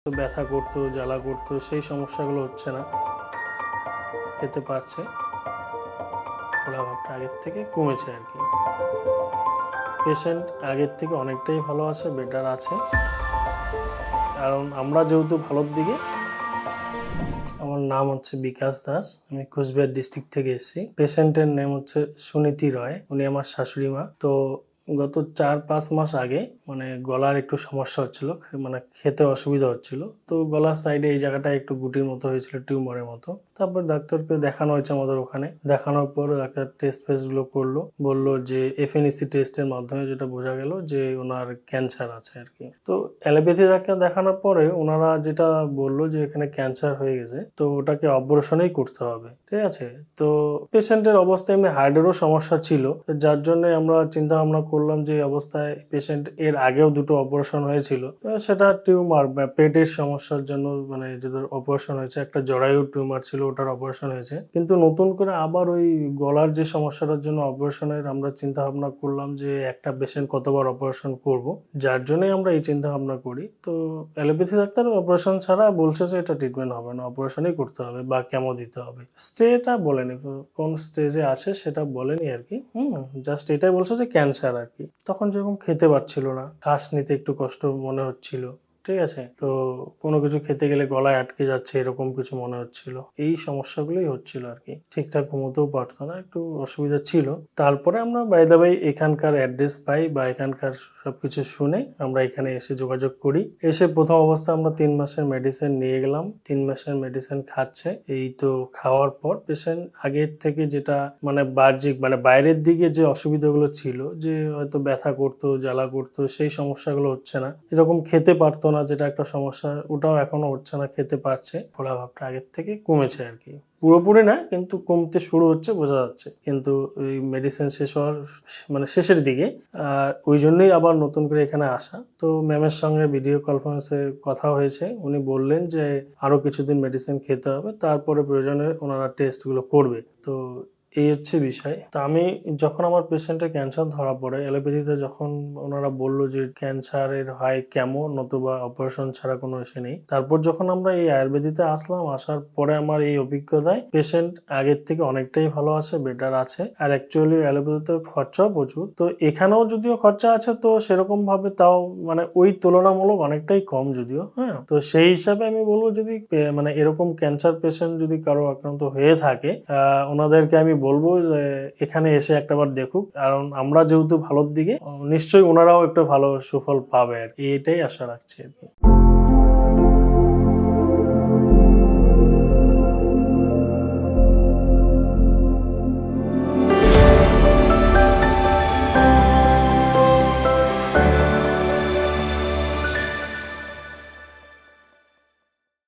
ব্যথা করতো, জ্বালা করতো, সেই সমস্যাগুলো হচ্ছে না, খেতে পারছে। ফোলাভাবটা আগের থেকে কমেছে আর কি। পেশেন্ট আগের থেকে অনেকটাই ভালো আছে, বেটার আছে। কারণ আমরা যেহেতু ভালোর দিকে। আমার নাম হচ্ছে বিকাশ দাস, আমি কোচবিহার ডিস্ট্রিক্ট থেকে এসেছি। পেশেন্টের নেম হচ্ছে সুনীতি রয়, উনি আমার শাশুড়ি মা। তো গত 4-5 মাস আগে মানে গলার একটু সমস্যা হচ্ছিল, মানে খেতে অসুবিধা হচ্ছিল। তো গলার সাইডে এই জায়গাটা একটু গুটির মতো হয়েছিল, টিউমারের মতো। তারপর ডাক্তারকে দেখানো হয়েছে আমাদের ওখানে। দেখানোর পর ডাক্তার টেস্ট ফেস্টগুলো করলো, বললো যে এফএনএসি টেস্টের মাধ্যমে যেটা বোঝা গেল যে ওনার ক্যান্সার আছে আর কি। তো অ্যালোপ্যাথি ডাক্তার দেখানোর পরে ওনারা যেটা বললো যে এখানে ক্যান্সার হয়ে গেছে, তো ওটাকে অপারেশনই করতে হবে, ঠিক আছে। তো পেশেন্টের অবস্থা এমনি হার্টেরও সমস্যা ছিল, যার জন্য আমরা চিন্তা ভাবনা করলাম যে অবস্থায় পেশেন্ট এর আগেও 2টো অপারেশন হয়েছিল, সেটা টিউমার বা পেটের সমস্যার জন্য মানে যেটা অপারেশন হয়েছে, একটা জরায়ু টিউমার ছিল, ওটার অপারেশন হয়েছে। কিন্তু নতুন করে আবার ওই গলার যে সমস্যাটার জন্য অপারেশনের আমরা চিন্তা ভাবনা করলাম যে একটা পেশেন্ট কতবার অপারেশন করব, যার জন্যই আমরা এই চিন্তা ভাবনা করি। তো অ্যালোপ্যাথি ডাক্তার অপারেশন ছাড়া বলছে যে এটা ট্রিটমেন্ট হবে না, অপারেশনই করতে হবে বা কেমো দিতে হবে। স্টেটা বলেনি, কোন স্টেজে আছে সেটা বলেনি আর কি। জাস্ট এটাই বলছে যে ক্যান্সার আর কি। তখন যেরকম খেতে পারছিল না, শ্বাস নিতে একটু কষ্ট মনে হচ্ছিল, ঠিক আছে। তো কোনো কিছু খেতে গেলে গলায় আটকে যাচ্ছে, এরকম কিছু মনে হচ্ছিল। এই সমস্যাগুলোই হচ্ছিল আর কি। ঠিকঠাক ঘুমোতেও পারতো না, একটু অসুবিধা ছিল। তারপরে আমরা বাই দা বাই এখানকার অ্যাড্রেস পাই বা এখানকার সবকিছু শুনে আমরা এখানে এসে যোগাযোগ করি। এসে প্রথম অবস্থা আমরা 3 মাসের মেডিসিন নিয়ে গেলাম। 3 মাসের মেডিসিন খাচ্ছে। এই তো খাওয়ার পর পেশেন্ট আগের থেকে যেটা মানে বাহ্যিক মানে বাইরের দিকে যে অসুবিধাগুলো ছিল, যে হয়তো ব্যথা করতো, জ্বালা করতো, সেই সমস্যাগুলো হচ্ছে না। এরকম খেতে পারতো না, যেটা একটা সমস্যা, ওটাও এখনো হচ্ছে না, খেতে পারছে। ফোলাভাবটা আগের থেকে কমেছে আর কি। পুরোপুরি না, কিন্তু কমতে শুরু হচ্ছে, বোঝা যাচ্ছে। কিন্তু ওই মেডিসিন শেষ হওয়ার মানে শেষের দিকে, আর ওই জন্যই আবার নতুন করে এখানে আসা। তো ম্যামের সঙ্গে ভিডিও কনফারেন্সে কথা হয়েছে, উনি বললেন যে আরো কিছুদিন মেডিসিন খেতে হবে, তারপরে প্রয়োজনে ওনারা টেস্টগুলো করবে। তো এই হচ্ছে বিষয়। তো আমি যখন আমার পেশেন্টের ক্যান্সার ধরা পড়ে, অ্যালোপ্যাথিতে যখন ওনারা বললো যে ক্যান্সারের হয় কেমো, নতুবা অপারেশন ছাড়া কোনো এসে নেই, তারপর যখন আমরা এই আয়ুর্বেদিতে আসলাম, আসার পরে আমার এই অভিজ্ঞতায় পেশেন্ট আগের থেকে অনেকটাই ভালো আছে, বেটার আছে। আর অ্যাকচুয়ালি অ্যালোপ্যাথিতে খরচাও প্রচুর। তো এখানেও যদিও খরচা আছে, তো সেরকম ভাবে তাও মানে ওই তুলনামূলক অনেকটাই কম যদিও। হ্যাঁ, তো সেই হিসাবে আমি বলবো যদি মানে এরকম ক্যান্সার পেশেন্ট যদি কারো আক্রান্ত হয়ে থাকে, ওনাদেরকে আমি বলবো যে এখানে এসে একটাবার দেখুক। কারণ আমরা যেহেতু ভালোর দিকে, নিশ্চয়ই ওনারাও একটু ভালো সুফল পাবে আর কি, এটাই আশা রাখছি আর কি।